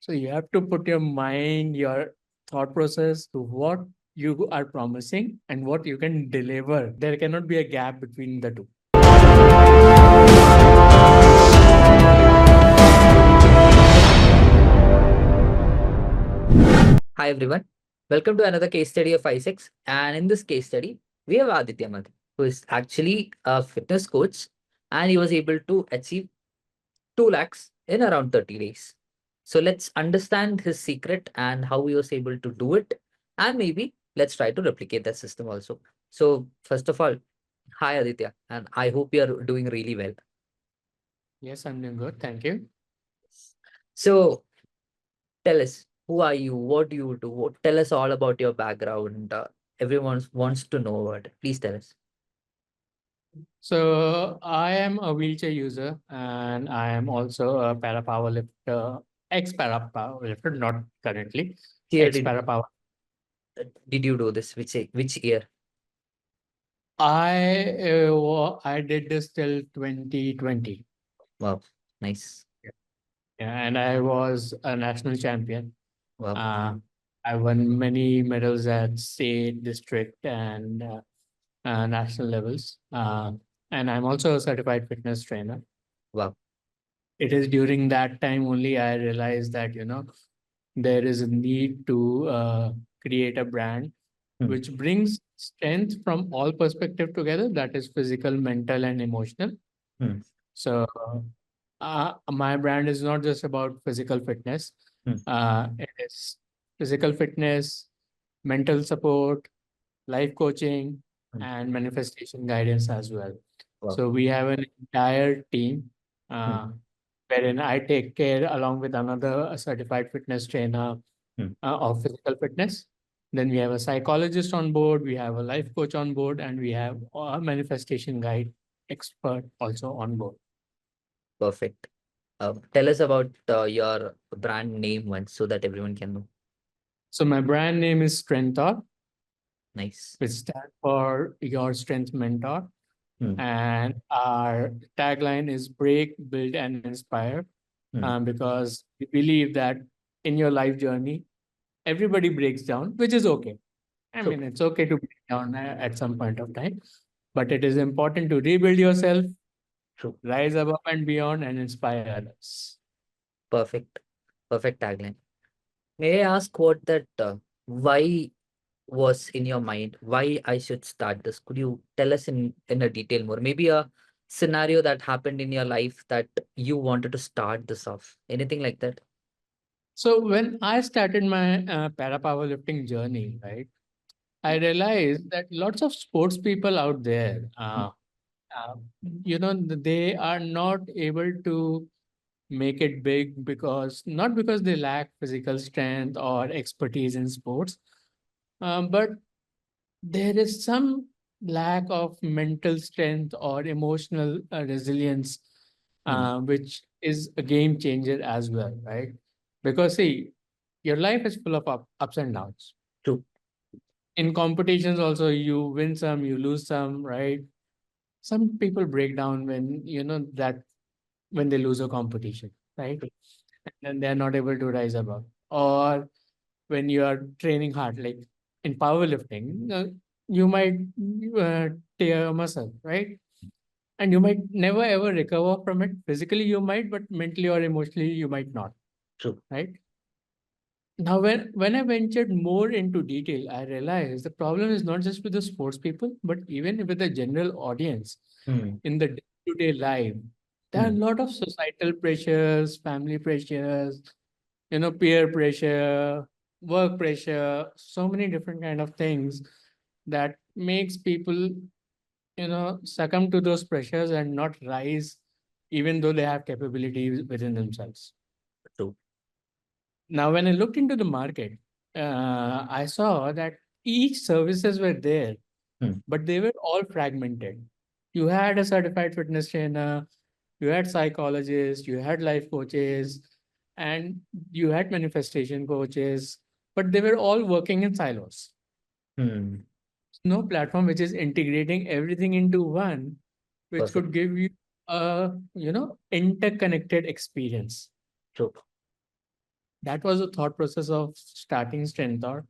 So you have to put your mind, your thought process to what you are promising and what you can deliver. There cannot be a gap between the two. Hi everyone, welcome to another case study of ICEx. And in this case study, we have Aditya Madh, who is actually a fitness coach, and he was able to achieve 2 lakhs in around 30 days. So let's understand his secret and how he was able to do it, and maybe let's try to replicate that system also. So first of all, hi Aditya, and I hope you are doing really well. Yes, I'm doing good. Thank you. So tell us, who are you? What do you do? Tell us all about your background. Everyone wants to know about it. Please tell us. So I am a wheelchair user and I am also a para powerlifter, ex-para powerlifter, not currently, Year ex-para power. did you do this? Which year? I did this till 2020. Wow, nice. Yeah, and I was a national champion. Wow, Uh, I won many medals at state, district, and national levels. And I'm also a certified fitness trainer. wow. It is during that time only I realized that, there is a need to create a brand Hmm, which brings strength from all perspective together, that is physical, mental, and emotional. hmm, So my brand is not just about physical fitness. hmm, It is physical fitness, mental support, life coaching, hmm, and manifestation guidance as well. wow. So we have an entire team Hmm, uh, wherein I take care along with another certified fitness trainer hmm. of physical fitness. Then we have a psychologist on board, we have a life coach on board, and we have a manifestation guide expert also on board. Perfect. Tell us about your brand name once so that everyone can know. So my brand name is Strengthor, Nice. which stands for Your Strength Mentor. Hmm, And our tagline is Break, Build, and Inspire, hmm. because we believe that in your life journey, everybody breaks down, which is okay. I True, mean, it's okay to break down at some point of time, but it is important to rebuild yourself, true. rise above and beyond, and inspire others. Perfect. Perfect tagline. May I ask what that why was in your mind? Why I should start this? Could you tell us in a detail more? Maybe a scenario that happened in your life that you wanted to start this off. Anything like that? So when I started my para powerlifting journey, right, I realized that lots of sports people out there, uh, they are not able to make it big because not because they lack physical strength or expertise in sports, but there is some lack of mental strength or emotional resilience, Hmm, which is a game changer as well, right? Because see, your life is full of ups and downs. true. In competitions, also you win some, you lose some, right? Some people break down when that when they lose a competition, right? And they're not able to rise above. Or when you are training hard, like in powerlifting, you might uh, tear a muscle, right? And you might never ever recover from it. Physically, you might, but mentally or emotionally, you might not, True. right? Now, when I ventured more into detail, I realized the problem is not just with the sports people, but even with the general audience Hmm, in the day-to-day life. There are a hmm, lot of societal pressures, family pressures, peer pressure, work pressure, so many different kind of things that makes people, succumb to those pressures and not rise, even though they have capabilities within themselves. true. Now, when I looked into the market, I saw that each services were there, Hmm, but they were all fragmented. You had a certified fitness trainer, you had psychologists, you had life coaches, and you had manifestation coaches, but they were all working in silos. hmm. No platform which is integrating everything into one, which Perfect. could give you a interconnected experience. True. That was the thought process of starting Strengthor,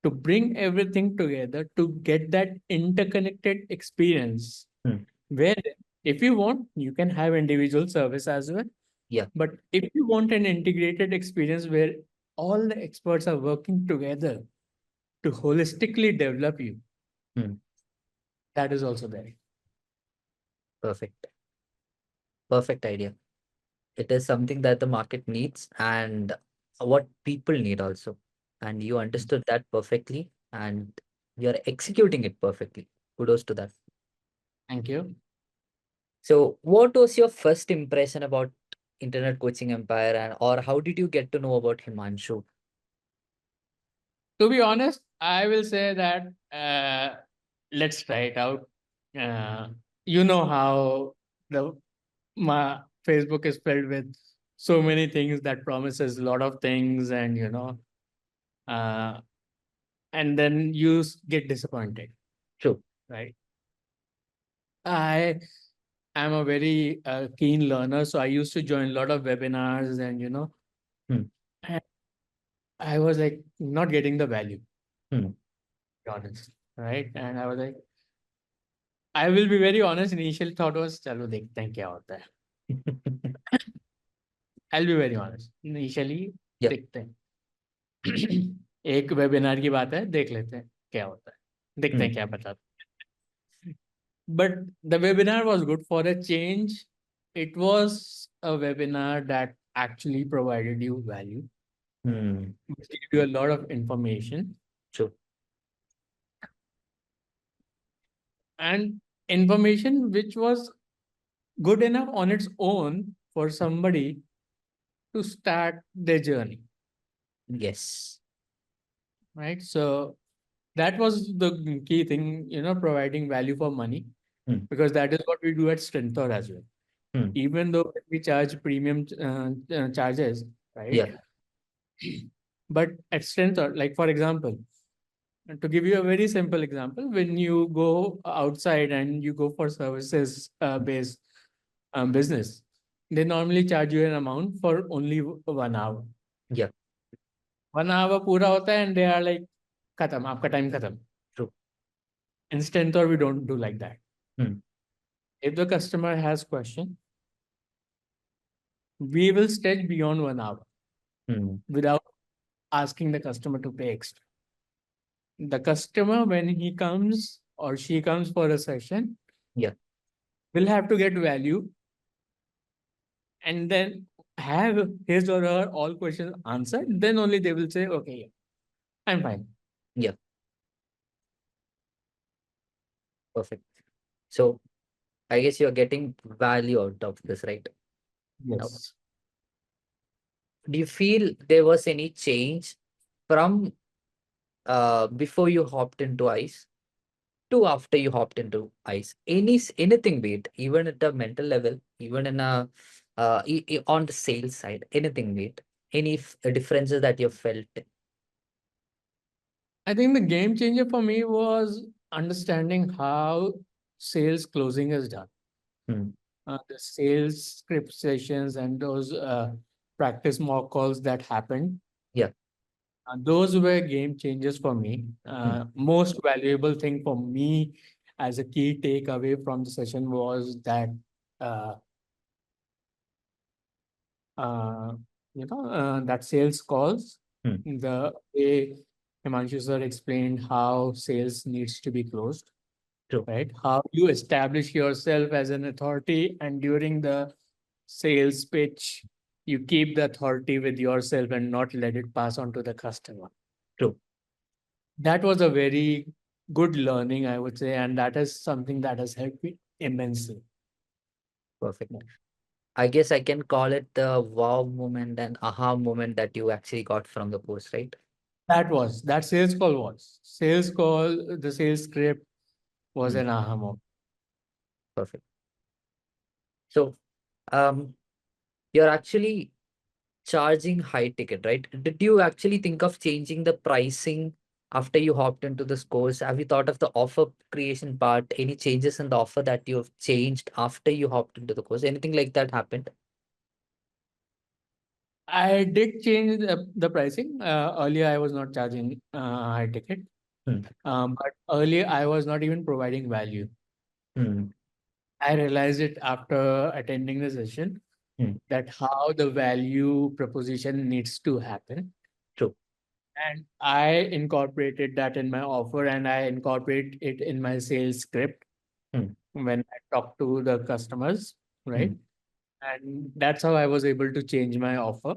to bring everything together to get that interconnected experience Hmm. where if you want, you can have individual service as well. Yeah. But if you want an integrated experience where all the experts are working together to holistically develop you, Hmm. that is also there. Perfect. Perfect idea. It is something that the market needs and what people need also. And you understood that perfectly and you're executing it perfectly. Kudos to that. Thank you. So what was your first impression about internet coaching empire and or how did you get to know about Himanshu? To be honest, I will say that let's try it out. Uh, you know how the my Facebook is filled with so many things that promises a lot of things, and uh, and then you get disappointed, True. right? I am a very keen learner, so I used to join a lot of webinars, and Hmm. and I was like not getting the value, to Hmm. be honest, right? And I was like, I will be very honest. Initial thought was, "चलो देखते हैं क्या होता है." I'll be very honest. Initially, Yeah. देखते हैं. एक webinar की बात है, देख लेते हैं क्या होता है, देखते Hmm. हैं क्या बताते हैं. But the webinar was good for a change. It was a webinar that actually provided you value, Hmm. which gave you a lot of information, True. and information which was good enough on its own for somebody to start their journey, Yes. right? So that was the key thing, providing value for money, Hmm. because that is what we do at Strengthor as well. Hmm. Even though we charge premium charges, right? Yeah. But at Strengthor, like for example, to give you a very simple example, when you go outside and you go for services based business, they normally charge you an amount for only 1 hour. Yeah. 1 hour पूरा होता है and they are like खत्म, आपका time खत्म. True. In Strengthor, we don't do like that. Hmm. If the customer has question, we will stretch beyond 1 hour Hmm. without asking the customer to pay extra. The customer, when he comes or she comes for a session, Yeah. will have to get value and then have his or her all questions answered. Then only they will say, okay, yeah, I'm fine. Yeah. Perfect. So I guess you're getting value out of this, right? Now, Yes. do you feel there was any change from before you hopped into ICE to after you hopped into ICE? Anything be it, even at a mental level, even in a on the sales side, anything be it, any differences that you felt? I think the game changer for me was understanding how sales closing is done. Hmm. The sales script sessions and those practice mock calls that happened, Yeah. those were game changers for me. Hmm. Most valuable thing for me as a key takeaway from the session was that uh, uh, that sales calls, Hmm. the way Himanshu sir explained how sales needs to be closed, True. right? How you establish yourself as an authority, and during the sales pitch, you keep the authority with yourself and not let it pass on to the customer. True. That was a very good learning, I would say, and that is something that has helped me immensely. Perfect. I guess I can call it the wow moment and aha moment that you actually got from the post, right? That sales call was sales call. The sales script was Hmm. an aha moment. Perfect. So, um, you're actually charging high ticket, right? Did you actually think of changing the pricing after you hopped into this course? Have you thought of the offer creation part? Any changes in the offer that you've changed after you hopped into the course? Anything like that happened? I did change the pricing. Earlier, I was not charging high ticket, Hmm. but earlier I was not even providing value. Hmm. I realized it after attending the session Hmm. that how the value proposition needs to happen. True. And I incorporated that in my offer and I incorporate it in my sales script Hmm. when I talk to the customers, right? Hmm. And that's how I was able to change my offer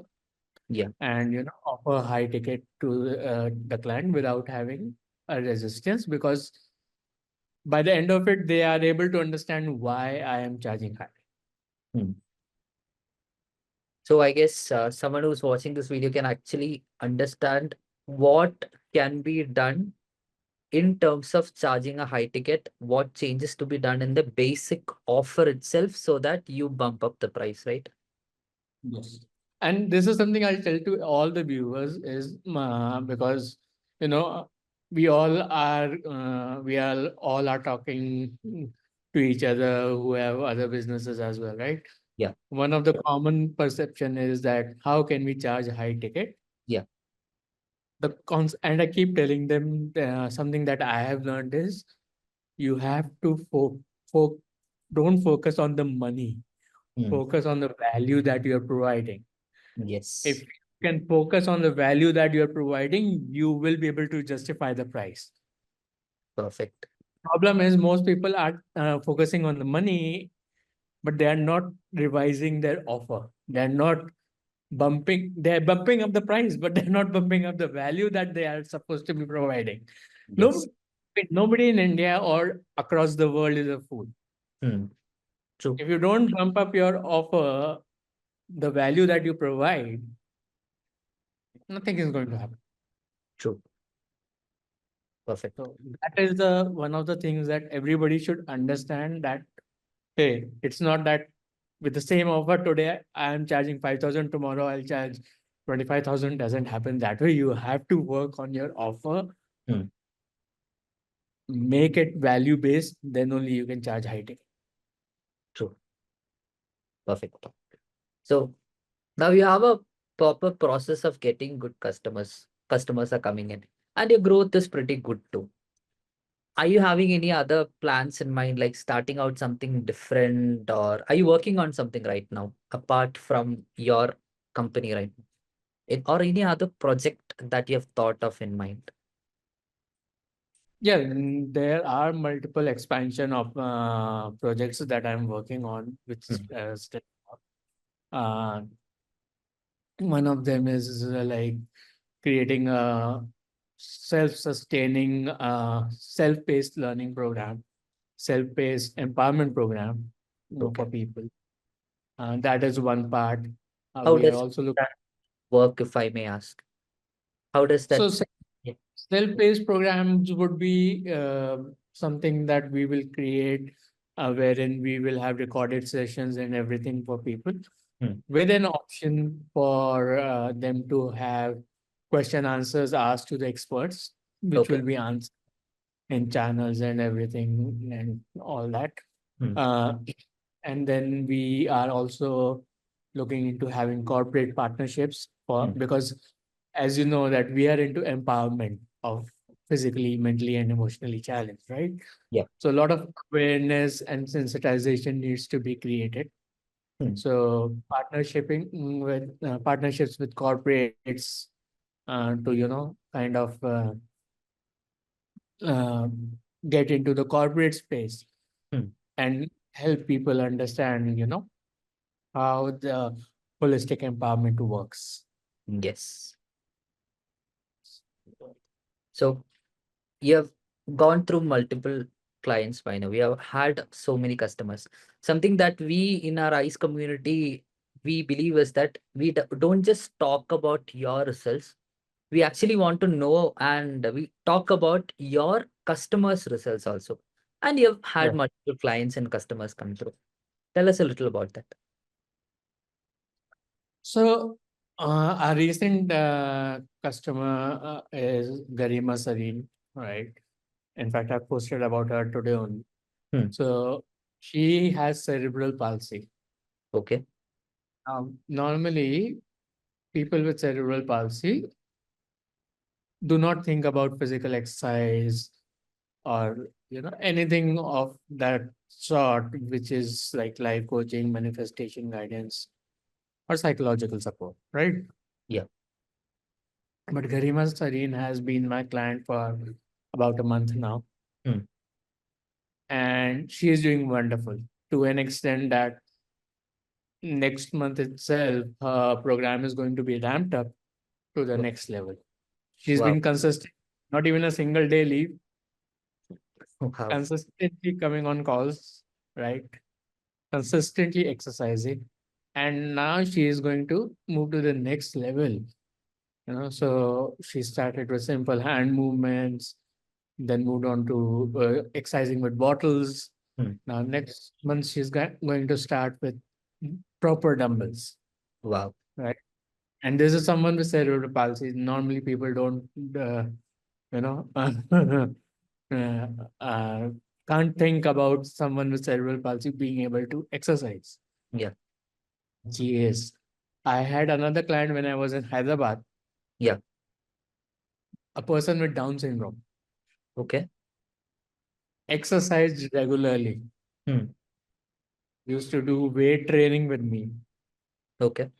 Yeah. and offer high ticket to the client without having a resistance because by the end of it, they are able to understand why I am charging high. Hmm. So I guess someone who's watching this video can actually understand what can be done in terms of charging a high ticket, what changes to be done in the basic offer itself so that you bump up the price, right? Yes. And this is something I'll tell to all the viewers is because you know we all are talking to each other who have other businesses as well, right? Yeah. One of the common perception is that how can we charge high ticket? Yeah. And I keep telling them something that I have learned is you have to fo- don't focus on the money, Hmm. focus on the value that you are providing. If Yes. you can focus on the value that you're providing, you will be able to justify the price. Perfect. Problem is, most people are focusing on the money, but they are not revising their offer. They're bumping up the price, but they're not bumping up the value that they are supposed to be providing. Yes. No, nobody in India or across the world is a fool. Hmm. True. If you don't bump up your offer, the value that you provide, nothing is going to happen. True. Perfect. So that is the one of the things that everybody should understand that hey, it's not that with the same offer today I am charging 5,000, tomorrow I'll charge 25,000. Doesn't happen that way. You have to work on your offer, Hmm. make it value based, then only you can charge high ticket. True. Perfect. So now you have a proper process of getting good customers. Customers are coming in, and your growth is pretty good too. Are you having any other plans in mind, like starting out something different, or are you working on something right now apart from your company right now? Or any other project that you have thought of in mind? Yeah, there are multiple expansion of projects that I'm working on, which Hmm. still uh, one of them is like creating a self-sustaining, self-paced learning program, self-paced empowerment program, for Okay. people. That is one part. How We are does also looking. that work, if I may ask? How does that? So Yeah. self-paced programs would be something that we will create, wherein we will have recorded sessions and everything for people, Hmm. with an option for them to have question answers asked to the experts, which Okay. will be answered in channels and everything and all that. Hmm. Uh, and then we are also looking into having corporate partnerships for Hmm. because as you know that we are into empowerment of physically, mentally, and emotionally challenged, right? Yeah. So a lot of awareness and sensitization needs to be created. Hmm. So partnerships with corporates to kind of get into the corporate space Hmm. and help people understand, how the holistic empowerment works. Yes. So you have gone through multiple clients by now. We have had so many customers. Something that we in our ICE community we believe is that we don't just talk about your results. We actually want to know and we talk about your customers' results also. And you've had Right. multiple clients and customers come through. Tell us a little about that. So, our recent customer is Garima Sareen, right? In fact, I posted about her today only. Hmm. So, she has cerebral palsy. Okay. Normally, people with cerebral palsy do not think about physical exercise or anything of that sort, which is like life coaching, manifestation guidance, or psychological support, right? Yeah. But Garima Sareen has been my client for about a month now, Hmm. and she is doing wonderful to an extent that next month itself, her program is going to be ramped up to the Wa- next level. She's Wow. been consistent, not even a single day leave, Wow. consistently coming on calls, right? Consistently exercising. And now she is going to move to the next level. So she started with simple hand movements, then moved on to exercising with bottles. Hmm. Now, next month, she's going to start with proper dumbbells, Wow. right? And this is someone with cerebral palsy. Normally, people don't, you know, uh, uh, can't think about someone with cerebral palsy being able to exercise. Yeah. She is. I had another client when I was in Hyderabad, Yeah. a person with Down syndrome, Okay. exercised regularly, Hmm. used to do weight training with me, Okay.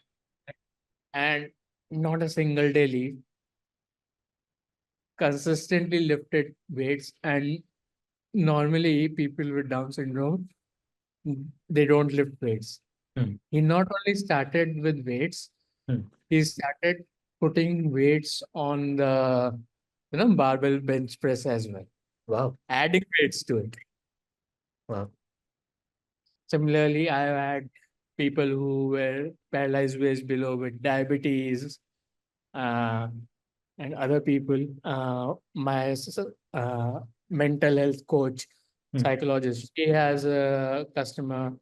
and not a single day leave, consistently lifted weights. And normally, people with Down syndrome, they don't lift weights. Hmm. He not only started with weights, Hmm. he started putting weights on the barbell bench press as well, Wow. adding weights to it. Wow. Similarly, I've had people who were paralyzed waist below with diabetes, uh, and other people. My mental health coach, Hmm. psychologist, she has a customer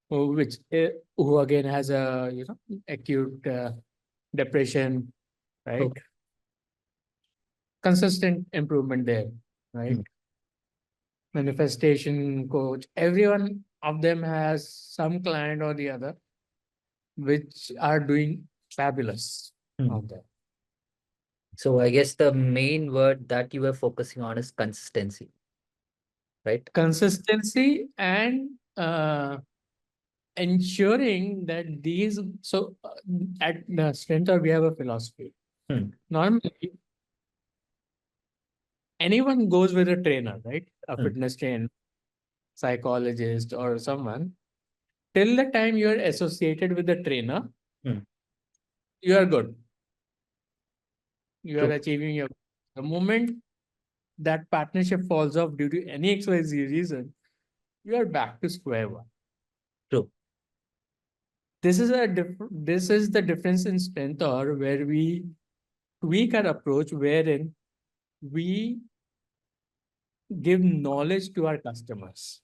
who again has a acute depression, right? Okay. Consistent improvement there, right? Hmm. Manifestation coach. Every one of them has some client or the other which are doing fabulous Hmm. out there. So I guess the main word that you were focusing on is consistency, right? Consistency and ensuring that these. So at the center, we have a philosophy. Hmm. Normally, anyone goes with a trainer, right? A Hmm. fitness trainer, psychologist, or someone. Till the time you are associated with the trainer, Hmm. you are good. You are True. achieving your. The moment that partnership falls off due to any XYZ reason, you are back to square one. True. This is the difference in strength, or where we tweak our approach, wherein we give knowledge to our customers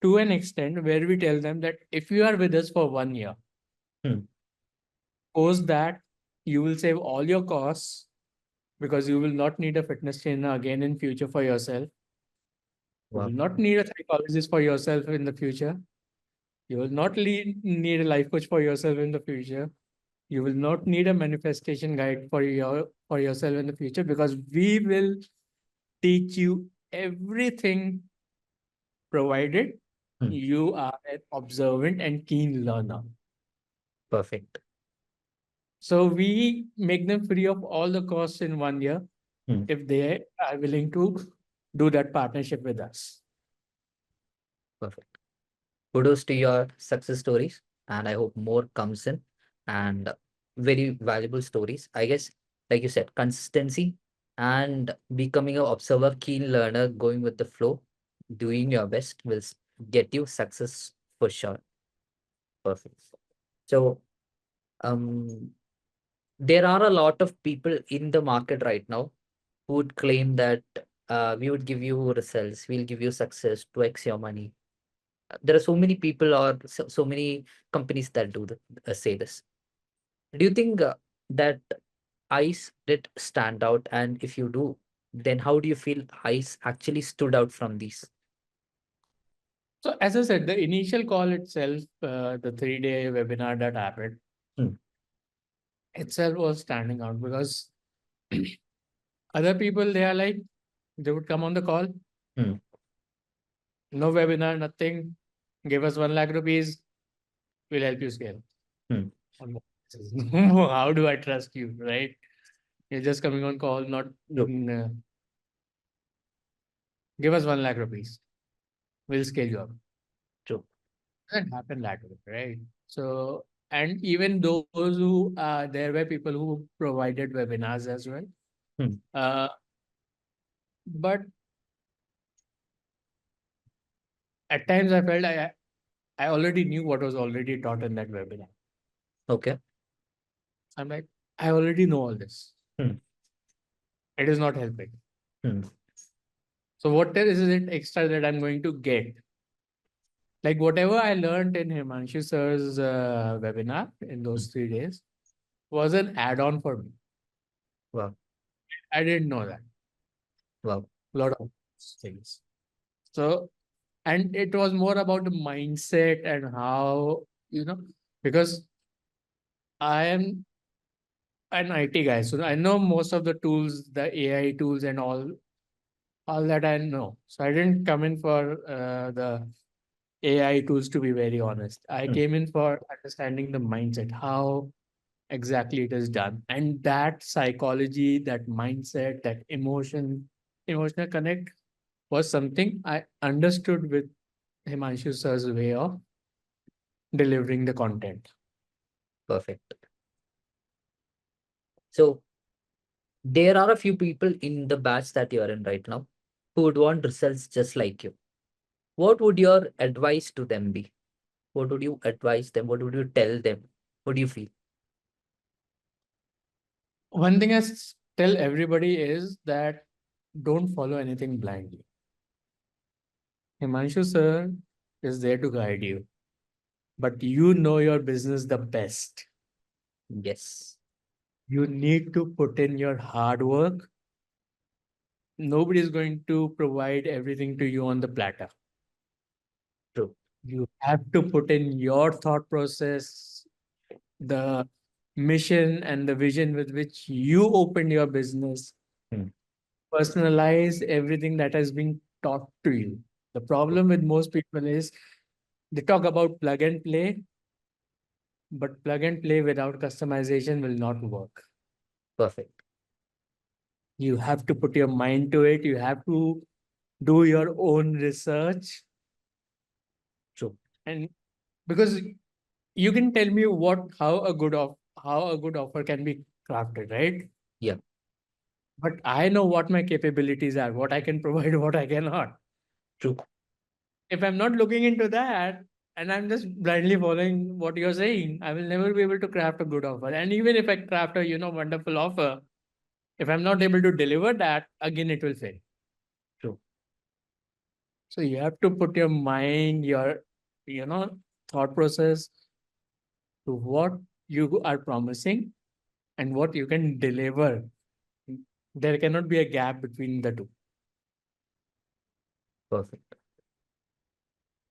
to an extent where we tell them that if you are with us for 1 year, Hmm. post that you will save all your costs because you will not need a fitness trainer again in future for yourself. You will Wow. not need a psychologist for yourself in the future. You will not need a life coach for yourself in the future. You will not need a manifestation guide for yourself in the future, because we will teach you everything, provided Hmm. you are an observant and keen learner. Perfect. So we make them free of all the costs in 1 year Hmm. if they are willing to do that partnership with us. Perfect. Kudos to your success stories, and I hope more comes in, and very valuable stories. I guess, like you said, consistency and becoming an observer, keen learner, going with the flow, doing your best will get you success for sure. Perfect. So, um, there are a lot of people in the market right now who would claim that we would give you results, we'll give you success, 2x your money. There are so many people or so many companies that do say this. Do you think that ICE did stand out? And if you do, then how do you feel ICE actually stood out from these? So as I said, the initial call itself, the 3-day webinar that happened, Hmm. itself was standing out because other people, they are like, they would come on the call, Hmm. no webinar, nothing, give us 1 lakh rupees, we'll help you scale. Hmm. I'm like, how do I trust you, right? You're just coming on call, not True. give us 1 lakh rupees, we'll scale you up. True. Doesn't happen that way, right? So, and even those who, there were people who provided webinars as well. Hmm. Uh, but at times I felt I already knew what was already taught in that webinar. Okay. I'm like, I already know all this. Hmm. It is not helping. Hmm. So what is it extra that I'm going to get? Like whatever I learned in Himanshu sir's webinar in those 3 days was an add-on for me. Wow. I didn't know that. Wow. A lot of things. So, and it was more about the mindset and how, because I am an IT guy, so I know most of the tools, the AI tools and all that I know. So I didn't come in for the AI tools, to be very honest. I Hmm. came in for understanding the mindset, how exactly it is done. And that psychology, that mindset, that emotional connect was something I understood with Himanshu sir's way of delivering the content. Perfect. So there are a few people in the batch that you are in right now who would want results just like you. What would your advice to them be? What would you advise them? What would you tell them? What do you feel? One thing tell everybody is that don't follow anything blindly. Himanshu sir is there to guide you, but you know your business the best. Yes. You need to put in your hard work. Nobody is going to provide everything to you on the platter. True. You have to put in your thought process, the mission and the vision with which you opened your business. Hmm. Personalize everything that has been taught to you. The problem with most people is they talk about plug and play, but plug and play without customization will not work. Perfect. You have to put your mind to it. You have to do your own research. True. And because you can tell me how a good offer can be crafted, right? Yeah. But I know what my capabilities are, what I can provide, what I cannot. True. If I'm not looking into that and I'm just blindly following what you're saying, I will never be able to craft a good offer. And even if I craft a wonderful offer, if I'm not able to deliver that, again it will fail. True. So you have to put your mind, your thought process to what you are promising and what you can deliver. There cannot be a gap between the two. Perfect.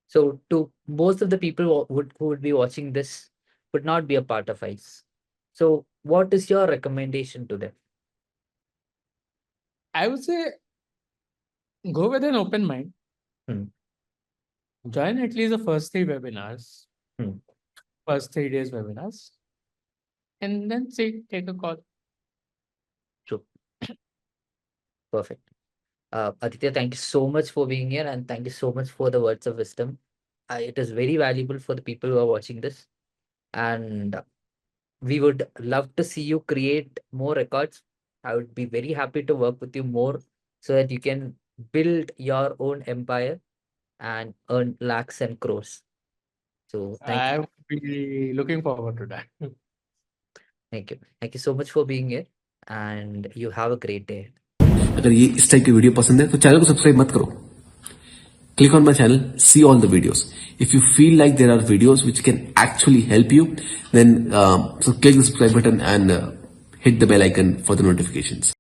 So to most of the people who would be watching this would not be a part of ICE. So what is your recommendation to them? I would say go with an open mind. Hmm. Join at least the first 3 webinars, Hmm. first 3 days webinars, and then see, take a call. True. Perfect. Aditya, thank you so much for being here and thank you so much for the words of wisdom. It is very valuable for the people who are watching this. And we would love to see you create more records. I would be very happy to work with you more so that you can build your own empire and earn lakhs and crores. So thank you. I would be looking forward to that. Thank you. Thank you so much for being here and you have a great day. अगर ये इस type की video पसंद है तो channel को subscribe मत करो. Click on my channel, see all the videos. If you feel like there are videos which can actually help you, then so click the subscribe button and hit the bell icon for the notifications.